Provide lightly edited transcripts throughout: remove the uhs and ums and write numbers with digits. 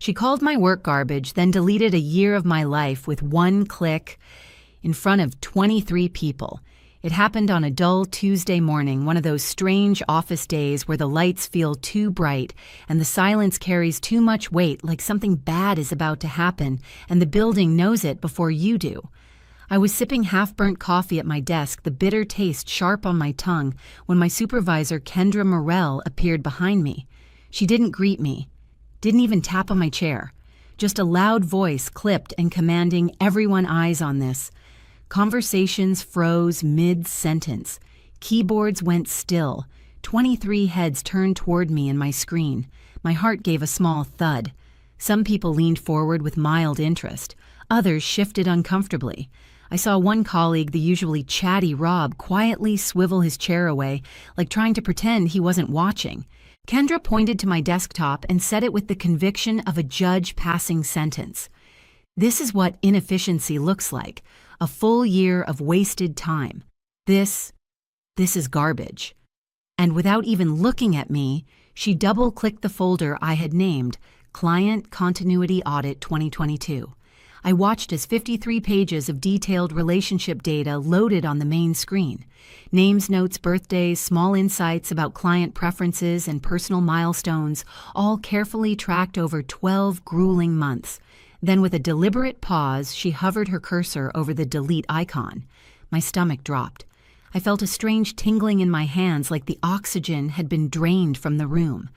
She called my work garbage, then deleted a year of my life with one click in front of 23 people. It happened on a dull Tuesday morning, one of those strange office days where the lights feel too bright and the silence carries too much weight, like something bad is about to happen and the building knows it before you do. I was sipping half-burnt coffee at my desk, the bitter taste sharp on my tongue, when my supervisor, Kendra Morell, appeared behind me. She didn't greet me, didn't even tap on my chair. Just a loud voice clipped and commanding everyone eyes on this. Conversations froze mid-sentence. Keyboards went still. 23 heads turned toward me and my screen. My heart gave a small thud. Some people leaned forward with mild interest. Others shifted uncomfortably. I saw one colleague, the usually chatty Rob, quietly swivel his chair away, like trying to pretend he wasn't watching. Kendra pointed to my desktop and said it with the conviction of a judge passing sentence. This is what inefficiency looks like. A full year of wasted time. This is garbage. And without even looking at me, she double-clicked the folder I had named, Client Continuity Audit 2022. I watched as 53 pages of detailed relationship data loaded on the main screen. Names, notes, birthdays, small insights about client preferences and personal milestones, all carefully tracked over 12 grueling months. Then with a deliberate pause, she hovered her cursor over the delete icon. My stomach dropped. I felt a strange tingling in my hands, like the oxygen had been drained from the room.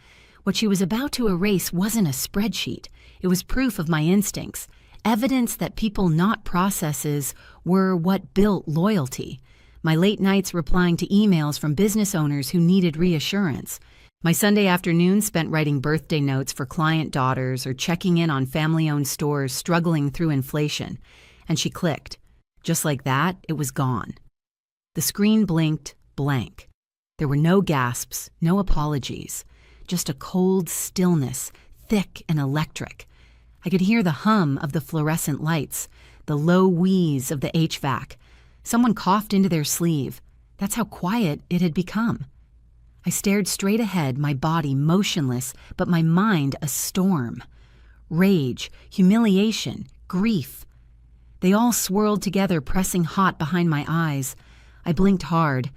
What she was about to erase wasn't a spreadsheet. It was proof of my instincts, evidence that people, not processes, were what built loyalty. My late nights replying to emails from business owners who needed reassurance. My Sunday afternoons spent writing birthday notes for client daughters or checking in on family-owned stores struggling through inflation. And she clicked. Just like that, it was gone. The screen blinked blank. There were no gasps, no apologies. Just a cold stillness, thick and electric. I could hear the hum of the fluorescent lights, the low wheeze of the HVAC. Someone coughed into their sleeve. That's how quiet it had become. I stared straight ahead, my body motionless, but my mind a storm. Rage, humiliation, grief. They all swirled together, pressing hot behind my eyes. I blinked hard.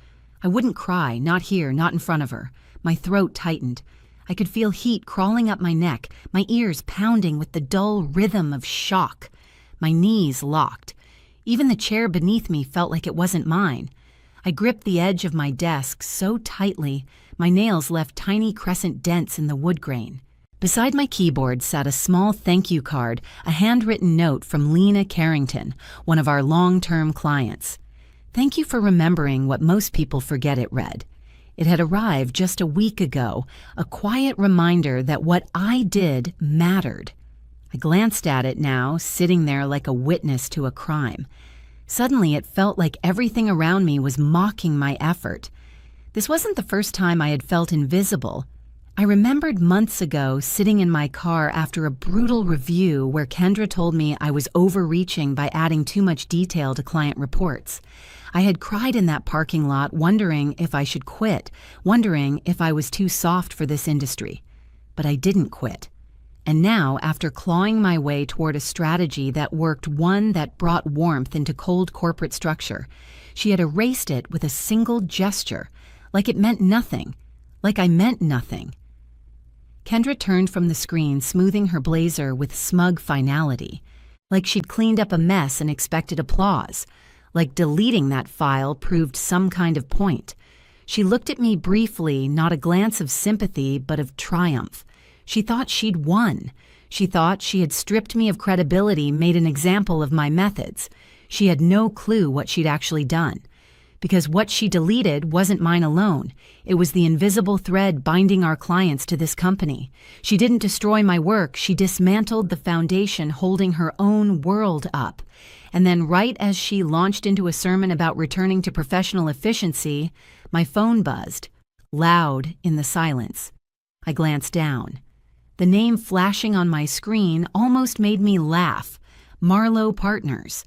I wouldn't cry, not here, not in front of her. My throat tightened. I could feel heat crawling up my neck, my ears pounding with the dull rhythm of shock. My knees locked. Even the chair beneath me felt like it wasn't mine. I gripped the edge of my desk so tightly, my nails left tiny crescent dents in the wood grain. Beside my keyboard sat a small thank you card, a handwritten note from Lena Carrington, one of our long-term clients. Thank you for remembering what most people forget, it read. It had arrived just a week ago, a quiet reminder that what I did mattered. I glanced at it now, sitting there like a witness to a crime. Suddenly, it felt like everything around me was mocking my effort. This wasn't the first time I had felt invisible. I remembered months ago sitting in my car after a brutal review where Kendra told me I was overreaching by adding too much detail to client reports. I had cried in that parking lot, wondering if I should quit, wondering if I was too soft for this industry. But I didn't quit. And now, after clawing my way toward a strategy that worked, one that brought warmth into cold corporate structure, she had erased it with a single gesture, like it meant nothing, like I meant nothing. Kendra turned from the screen, smoothing her blazer with smug finality, like she'd cleaned up a mess and expected applause, like deleting that file proved some kind of point. She looked at me briefly, not a glance of sympathy, but of triumph. She thought she'd won. She thought she had stripped me of credibility, made an example of my methods. She had no clue what she'd actually done. Because what she deleted wasn't mine alone. It was the invisible thread binding our clients to this company. She didn't destroy my work. She dismantled the foundation holding her own world up. And then right as she launched into a sermon about returning to professional efficiency, my phone buzzed, loud in the silence. I glanced down. The name flashing on my screen almost made me laugh. Marlowe Partners.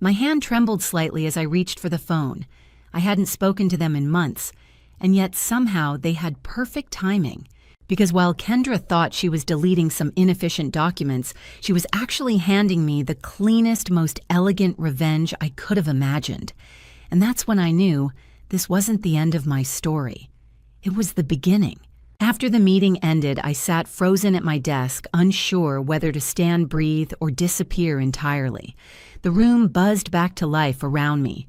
My hand trembled slightly as I reached for the phone. I hadn't spoken to them in months, and yet somehow they had perfect timing. Because while Kendra thought she was deleting some inefficient documents, she was actually handing me the cleanest, most elegant revenge I could have imagined. And that's when I knew this wasn't the end of my story. It was the beginning. After the meeting ended, I sat frozen at my desk, unsure whether to stand, breathe, or disappear entirely. The room buzzed back to life around me.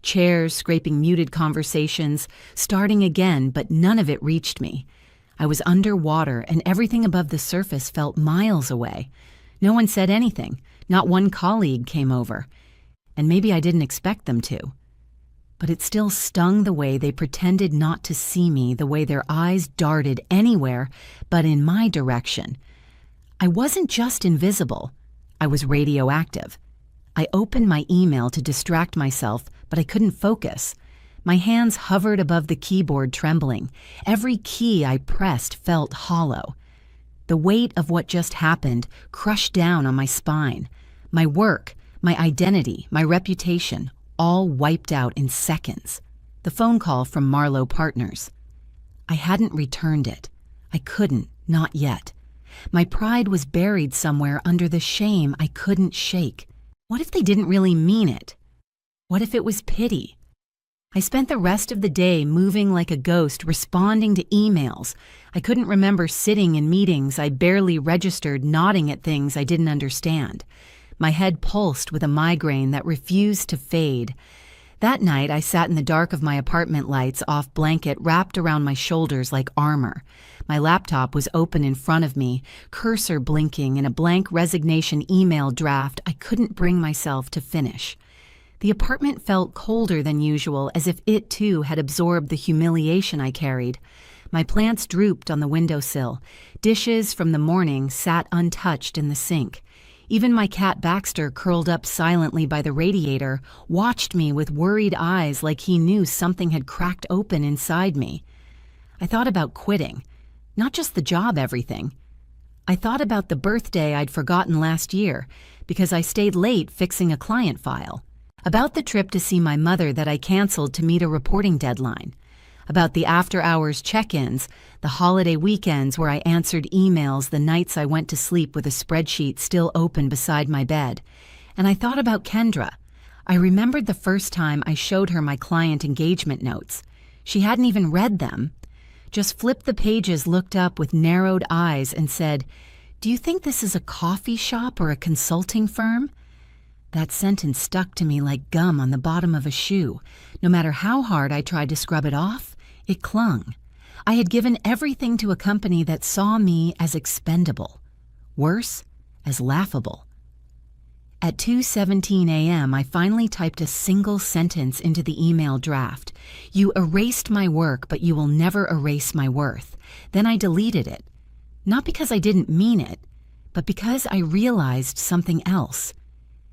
Chairs scraping muted conversations, starting again, but none of it reached me. I was underwater, and everything above the surface felt miles away. No one said anything. Not one colleague came over. And maybe I didn't expect them to. But it still stung the way they pretended not to see me, the way their eyes darted anywhere but in my direction. I wasn't just invisible. I was radioactive. I opened my email to distract myself, but I couldn't focus. My hands hovered above the keyboard, trembling. Every key I pressed felt hollow. The weight of what just happened crushed down on my spine. My work, my identity, my reputation, all wiped out in seconds. The phone call from Marlowe Partners. I hadn't returned it. I couldn't, not yet. My pride was buried somewhere under the shame I couldn't shake. What if they didn't really mean it? What if it was pity? I spent the rest of the day moving like a ghost, responding to emails. I couldn't remember sitting in meetings I barely registered, nodding at things I didn't understand. My head pulsed with a migraine that refused to fade. That night, I sat in the dark of my apartment lights, off blanket wrapped around my shoulders like armor. My laptop was open in front of me, cursor blinking in a blank resignation email draft I couldn't bring myself to finish. The apartment felt colder than usual, as if it too had absorbed the humiliation I carried. My plants drooped on the windowsill. Dishes from the morning sat untouched in the sink. Even my cat Baxter, curled up silently by the radiator, watched me with worried eyes like he knew something had cracked open inside me. I thought about quitting. Not just the job, everything. I thought about the birthday I'd forgotten last year because I stayed late fixing a client file. About the trip to see my mother that I canceled to meet a reporting deadline. About the after-hours check-ins, the holiday weekends where I answered emails, the nights I went to sleep with a spreadsheet still open beside my bed. And I thought about Kendra. I remembered the first time I showed her my client engagement notes. She hadn't even read them. Just flipped the pages, looked up with narrowed eyes, and said, "Do you think this is a coffee shop or a consulting firm?" That sentence stuck to me like gum on the bottom of a shoe. No matter how hard I tried to scrub it off, it clung. I had given everything to a company that saw me as expendable. Worse, as laughable. At 2:17 a.m., I finally typed a single sentence into the email draft. "You erased my work, but you will never erase my worth." Then I deleted it. Not because I didn't mean it, but because I realized something else.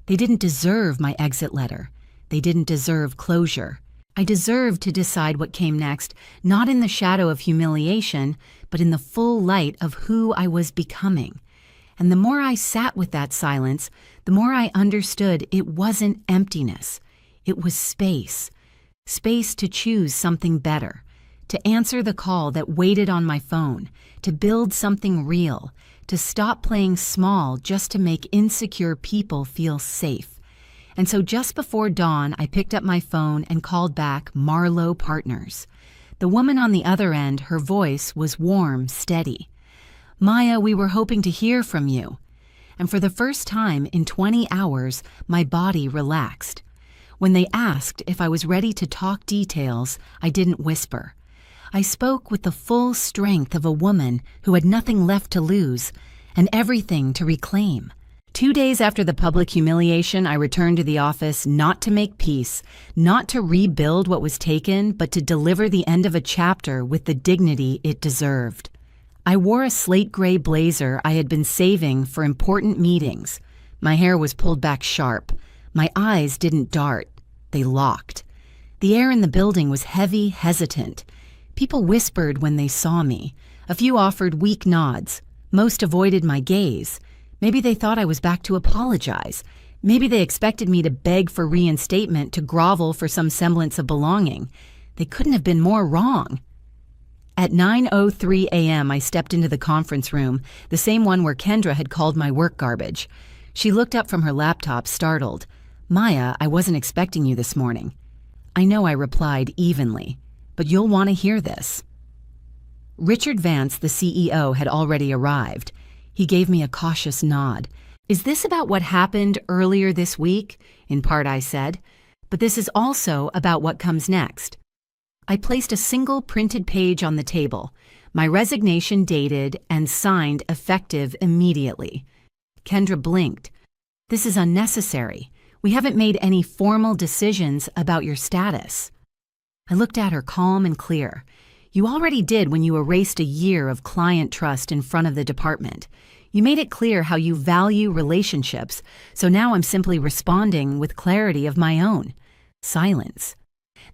They didn't deserve my exit letter. They didn't deserve closure. I deserved to decide what came next, not in the shadow of humiliation, but in the full light of who I was becoming. And the more I sat with that silence, the more I understood it wasn't emptiness. It was space. Space to choose something better, to answer the call that waited on my phone, to build something real, to stop playing small just to make insecure people feel safe. And so just before dawn, I picked up my phone and called back Marlowe Partners. The woman on the other end, her voice was warm, steady. "Maya, we were hoping to hear from you." And for the first time in 20 hours, my body relaxed. When they asked if I was ready to talk details, I didn't whisper. I spoke with the full strength of a woman who had nothing left to lose and everything to reclaim. 2 days after the public humiliation, I returned to the office not to make peace, not to rebuild what was taken, but to deliver the end of a chapter with the dignity it deserved. I wore a slate gray blazer I had been saving for important meetings. My hair was pulled back sharp. My eyes didn't dart. They locked. The air in the building was heavy, hesitant. People whispered when they saw me. A few offered weak nods. Most avoided my gaze. Maybe they thought I was back to apologize. Maybe they expected me to beg for reinstatement, to grovel for some semblance of belonging. They couldn't have been more wrong. At 9:03 a.m., I stepped into the conference room, the same one where Kendra had called my work garbage. She looked up from her laptop, startled. "Maya, I wasn't expecting you this morning." "I know," I replied evenly, "but you'll want to hear this." Richard Vance, the CEO, had already arrived. He gave me a cautious nod. "Is this about what happened earlier this week?" "In part," I said. "But this is also about what comes next." I placed a single printed page on the table, my resignation dated and signed effective immediately. Kendra blinked. "This is unnecessary. We haven't made any formal decisions about your status." I looked at her calm and clear. "You already did when you erased a year of client trust in front of the department. You made it clear how you value relationships, so now I'm simply responding with clarity of my own." Silence.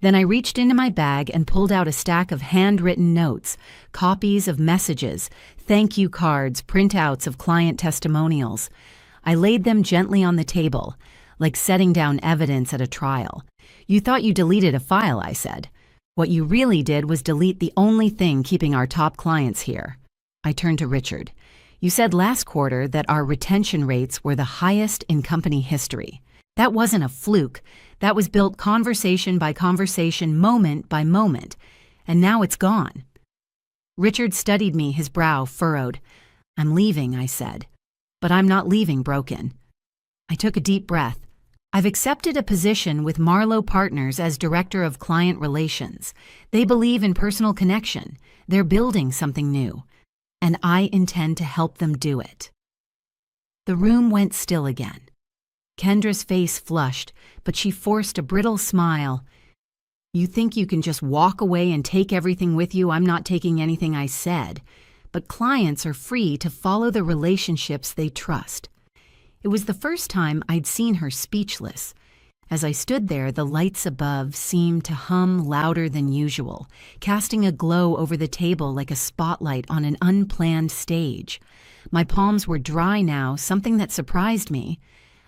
Then I reached into my bag and pulled out a stack of handwritten notes, copies of messages, thank you cards, printouts of client testimonials. I laid them gently on the table, like setting down evidence at a trial. "You thought you deleted a file," I said. "What you really did was delete the only thing keeping our top clients here." I turned to Richard. "You said last quarter that our retention rates were the highest in company history. That wasn't a fluke. That was built conversation by conversation, moment by moment. And now it's gone." Richard studied me, his brow furrowed. "I'm leaving," I said. "But I'm not leaving broken." I took a deep breath. "I've accepted a position with Marlowe Partners as Director of Client Relations. They believe in personal connection. They're building something new. And I intend to help them do it." The room went still again. Kendra's face flushed, but she forced a brittle smile. "You think you can just walk away and take everything with you? I'm not taking anything I said. But clients are free to follow the relationships they trust." It was the first time I'd seen her speechless. As I stood there, the lights above seemed to hum louder than usual, casting a glow over the table like a spotlight on an unplanned stage. My palms were dry now, something that surprised me.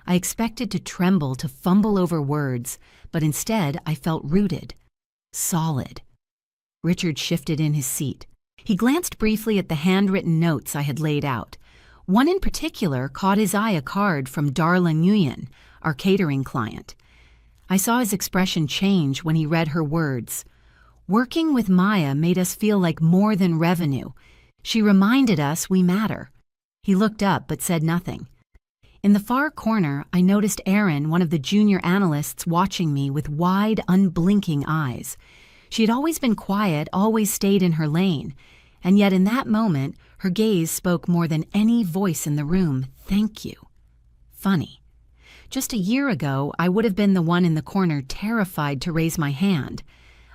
I expected to tremble, to fumble over words, but instead I felt rooted, solid. Richard shifted in his seat. He glanced briefly at the handwritten notes I had laid out. One in particular caught his eye, a card from Darla Nguyen, our catering client. I saw his expression change when he read her words. "Working with Maya made us feel like more than revenue. She reminded us we matter." He looked up but said nothing. In the far corner, I noticed Erin, one of the junior analysts, watching me with wide, unblinking eyes. She had always been quiet, always stayed in her lane, and yet in that moment, her gaze spoke more than any voice in the room. "Thank you." Funny. Just a year ago, I would have been the one in the corner, terrified to raise my hand.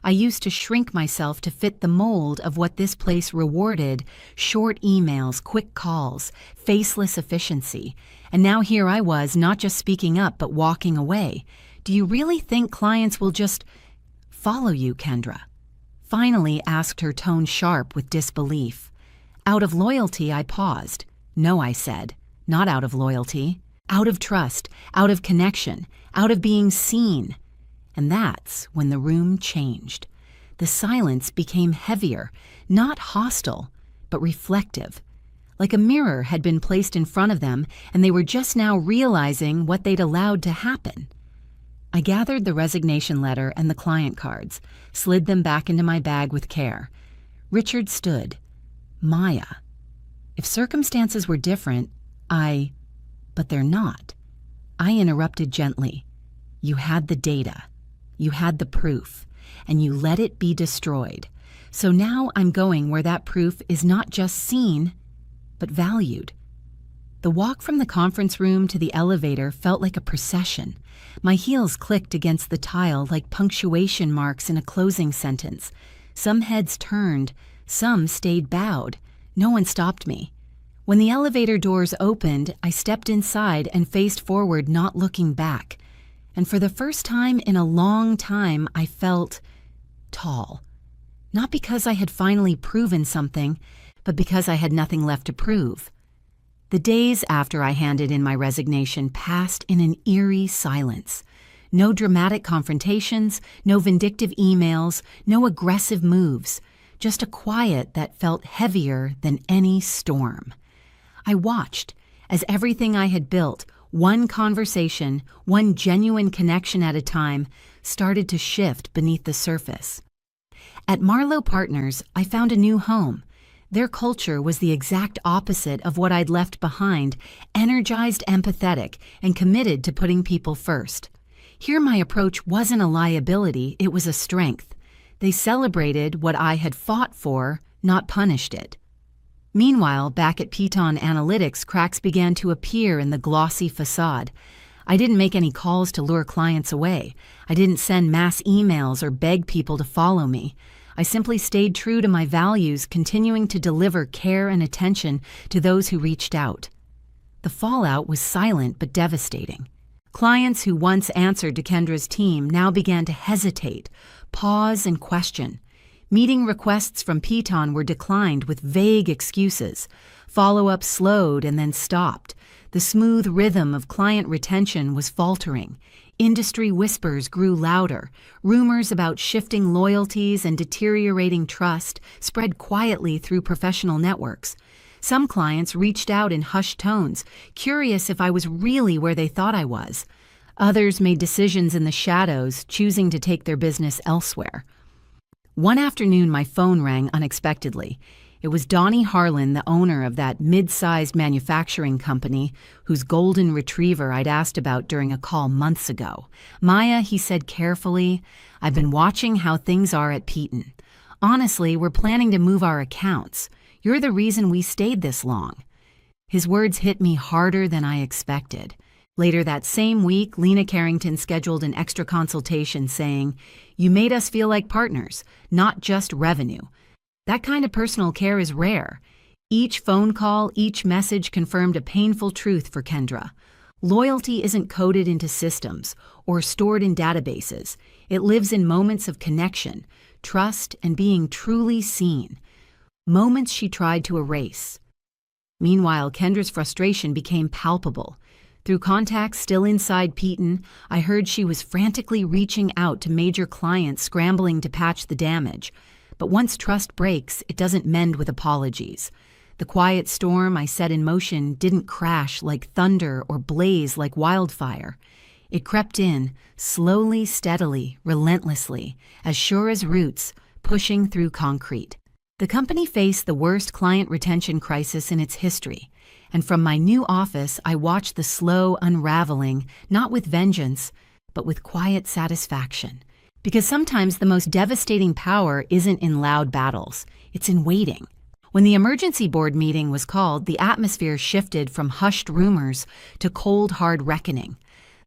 I used to shrink myself to fit the mold of what this place rewarded: short emails, quick calls, faceless efficiency. And now here I was, not just speaking up, but walking away. "Do you really think clients will just follow you, Kendra?" Finally asked, her tone sharp with disbelief. Out of loyalty, I paused. "No," I said, "not out of loyalty. Out of trust, out of connection, out of being seen." And that's when the room changed. The silence became heavier, not hostile, but reflective. Like a mirror had been placed in front of them, and they were just now realizing what they'd allowed to happen. I gathered the resignation letter and the client cards, slid them back into my bag with care. Richard stood. "Maya, if circumstances were different, but they're not." I interrupted gently. "You had the data. You had the proof, and you let it be destroyed. So now I'm going where that proof is not just seen, but valued." The walk from the conference room to the elevator felt like a procession. My heels clicked against the tile like punctuation marks in a closing sentence. Some heads turned, some stayed bowed. No one stopped me. When the elevator doors opened, I stepped inside and faced forward, not looking back. And for the first time in a long time, I felt tall. Not because I had finally proven something, but because I had nothing left to prove. The days after I handed in my resignation passed in an eerie silence. No dramatic confrontations, no vindictive emails, no aggressive moves. just a quiet that felt heavier than any storm. I watched as everything I had built, one conversation, one genuine connection at a time, started to shift beneath the surface. At Marlowe Partners, I found a new home. Their culture was the exact opposite of what I'd left behind, energized, empathetic, and committed to putting people first. Here my approach wasn't a liability, it was a strength. They celebrated what I had fought for, not punished it. Meanwhile, back at Piton Analytics, cracks began to appear in the glossy facade. I didn't make any calls to lure clients away. I didn't send mass emails or beg people to follow me. I simply stayed true to my values, continuing to deliver care and attention to those who reached out. The fallout was silent but devastating. Clients who once answered to Kendra's team now began to hesitate, pause, and question. Meeting requests from Piton were declined with vague excuses. Follow-up slowed and then stopped. The smooth rhythm of client retention was faltering. Industry whispers grew louder. Rumors about shifting loyalties and deteriorating trust spread quietly through professional networks. Some clients reached out in hushed tones, curious if I was really where they thought I was. Others made decisions in the shadows, choosing to take their business elsewhere. One afternoon, my phone rang unexpectedly. It was Donnie Harlan, the owner of that mid-sized manufacturing company whose golden retriever I'd asked about during a call months ago. "Maya," he said carefully, "I've been watching how things are at Piton. Honestly, we're planning to move our accounts. You're the reason we stayed this long." His words hit me harder than I expected. Later that same week, Lena Carrington scheduled an extra consultation saying, "You made us feel like partners, not just revenue." That kind of personal care is rare. Each phone call, each message confirmed a painful truth for Kendra. Loyalty isn't coded into systems or stored in databases. It lives in moments of connection, trust, and being truly seen. Moments she tried to erase. Meanwhile, Kendra's frustration became palpable. Through contacts still inside Piton, I heard she was frantically reaching out to major clients scrambling to patch the damage. But once trust breaks, it doesn't mend with apologies. The quiet storm I set in motion didn't crash like thunder or blaze like wildfire. It crept in, slowly, steadily, relentlessly, as sure as roots, pushing through concrete. The company faced the worst client retention crisis in its history. And from my new office, I watched the slow unraveling, not with vengeance, but with quiet satisfaction. Because sometimes the most devastating power isn't in loud battles, it's in waiting. When the emergency board meeting was called, the atmosphere shifted from hushed rumors to cold, hard reckoning.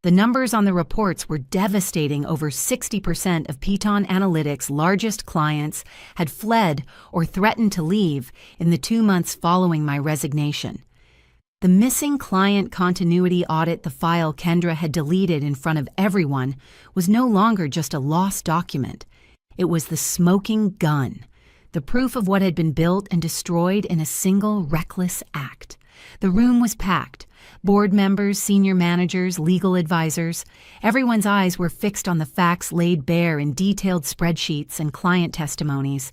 The numbers on the reports were devastating. Over 60% of Piton Analytics' largest clients had fled or threatened to leave in the 2 months following my resignation. The missing client continuity audit, the file Kendra had deleted in front of everyone, was no longer just a lost document. It was the smoking gun, the proof of what had been built and destroyed in a single reckless act. The room was packed. Board members, senior managers, legal advisors. Everyone's eyes were fixed on the facts laid bare in detailed spreadsheets and client testimonies.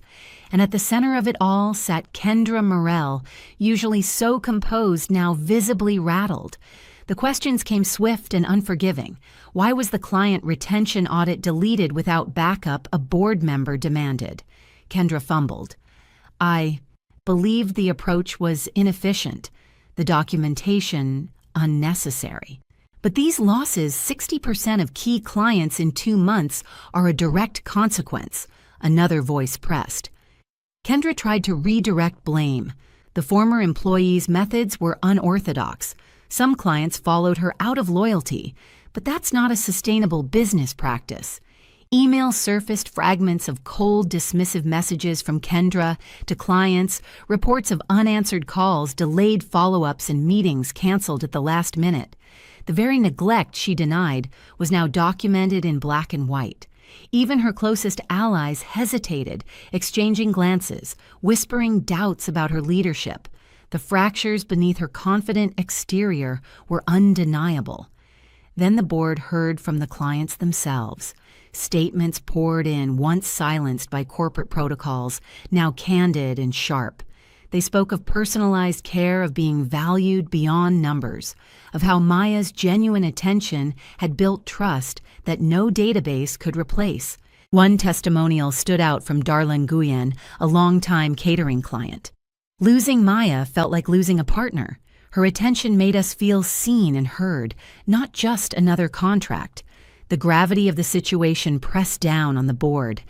And at the center of it all sat Kendra Morell, usually so composed, now visibly rattled. The questions came swift and unforgiving. Why was the client retention audit deleted without backup, a board member demanded. Kendra fumbled. I believed the approach was inefficient, the documentation unnecessary. But these losses, 60% of key clients in 2 months, are a direct consequence, another voice pressed. Kendra tried to redirect blame. The former employee's methods were unorthodox. Some clients followed her out of loyalty, but that's not a sustainable business practice. Emails surfaced, fragments of cold, dismissive messages from Kendra to clients, reports of unanswered calls, delayed follow-ups, and meetings canceled at the last minute. The very neglect she denied was now documented in black and white. Even her closest allies hesitated, exchanging glances, whispering doubts about her leadership. The fractures beneath her confident exterior were undeniable. Then the board heard from the clients themselves. Statements poured in, once silenced by corporate protocols, now candid and sharp. They spoke of personalized care, of being valued beyond numbers, of how Maya's genuine attention had built trust that no database could replace. One testimonial stood out from Darlene Nguyen, a longtime catering client. Losing Maya felt like losing a partner. Her attention made us feel seen and heard, not just another contract. The gravity of the situation pressed down on the board.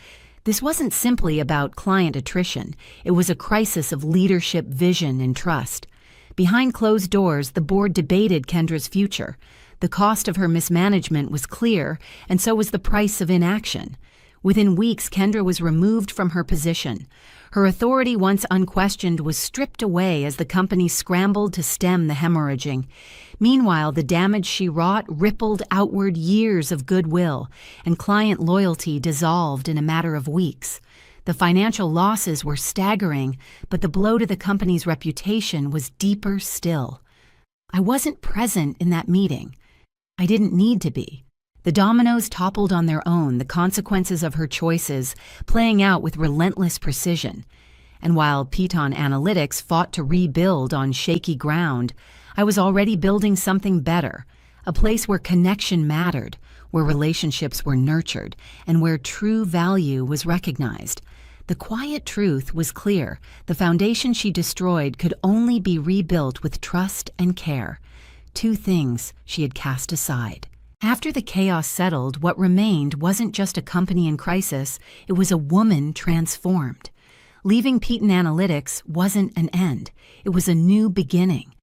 This wasn't simply about client attrition. It was a crisis of leadership, vision, and trust. Behind closed doors, the board debated Kendra's future. The cost of her mismanagement was clear, and so was the price of inaction. Within weeks, Kendra was removed from her position. Her authority, once unquestioned, was stripped away as the company scrambled to stem the hemorrhaging. Meanwhile, the damage she wrought rippled outward. Years of goodwill and client loyalty dissolved in a matter of weeks. The financial losses were staggering, but the blow to the company's reputation was deeper still. I wasn't present in that meeting. I didn't need to be. The dominoes toppled on their own, the consequences of her choices playing out with relentless precision. And while Piton Analytics fought to rebuild on shaky ground, I was already building something better, a place where connection mattered, where relationships were nurtured, and where true value was recognized. The quiet truth was clear. The foundation she destroyed could only be rebuilt with trust and care. Two things she had cast aside. After the chaos settled, what remained wasn't just a company in crisis, it was a woman transformed. Leaving Piton Analytics wasn't an end, it was a new beginning.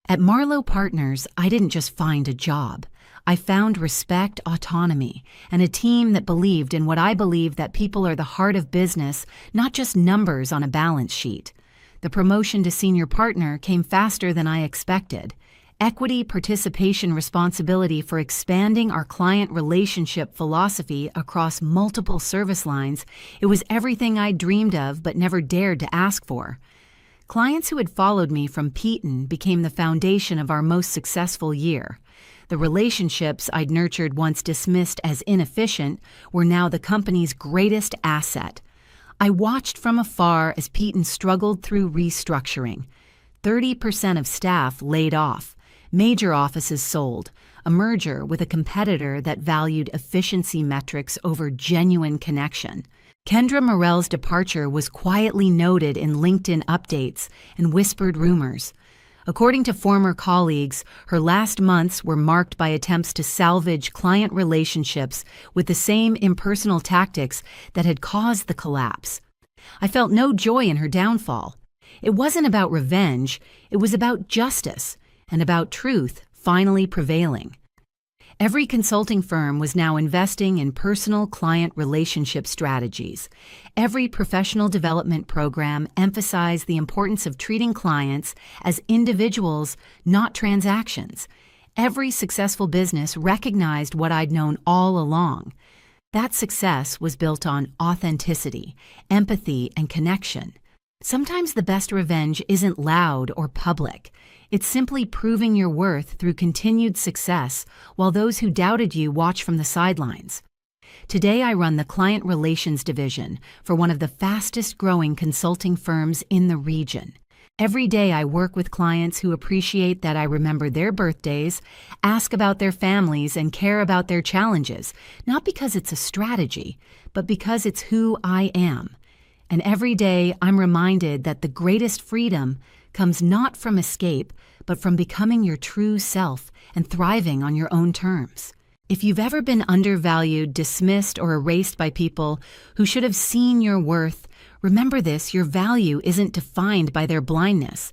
At Marlowe Partners, I didn't just find a job. I found respect, autonomy, and a team that believed in what I believe, that people are the heart of business, not just numbers on a balance sheet. The promotion to senior partner came faster than I expected. Equity, participation, responsibility for expanding our client relationship philosophy across multiple service lines. It was everything I dreamed of but never dared to ask for. Clients who had followed me from Piton became the foundation of our most successful year. The relationships I'd nurtured, once dismissed as inefficient, were now the company's greatest asset. I watched from afar as Piton struggled through restructuring. 30% of staff laid off. Major offices sold, a merger with a competitor that valued efficiency metrics over genuine connection. Kendra Morell's departure was quietly noted in LinkedIn updates and whispered rumors. According to former colleagues, her last months were marked by attempts to salvage client relationships with the same impersonal tactics that had caused the collapse. I felt no joy in her downfall. It wasn't about revenge, it was about justice, and about truth finally prevailing. Every consulting firm was now investing in personal client relationship strategies. Every professional development program emphasized the importance of treating clients as individuals, not transactions. Every successful business recognized what I'd known all along. That success was built on authenticity, empathy, and connection. Sometimes the best revenge isn't loud or public. It's simply proving your worth through continued success while those who doubted you watch from the sidelines. Today I run the Client Relations Division for one of the fastest-growing consulting firms in the region. Every day I work with clients who appreciate that I remember their birthdays, ask about their families, and care about their challenges, not because it's a strategy, but because it's who I am. And every day I'm reminded that the greatest freedom comes not from escape, but from becoming your true self and thriving on your own terms. If you've ever been undervalued, dismissed, or erased by people who should have seen your worth, remember this: your value isn't defined by their blindness.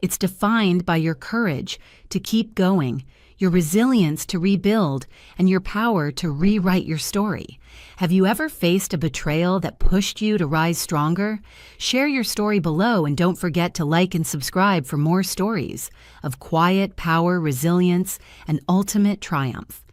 It's defined by your courage to keep going, your resilience to rebuild, and your power to rewrite your story. Have you ever faced a betrayal that pushed you to rise stronger? Share your story below, and don't forget to like and subscribe for more stories of quiet power, resilience, and ultimate triumph.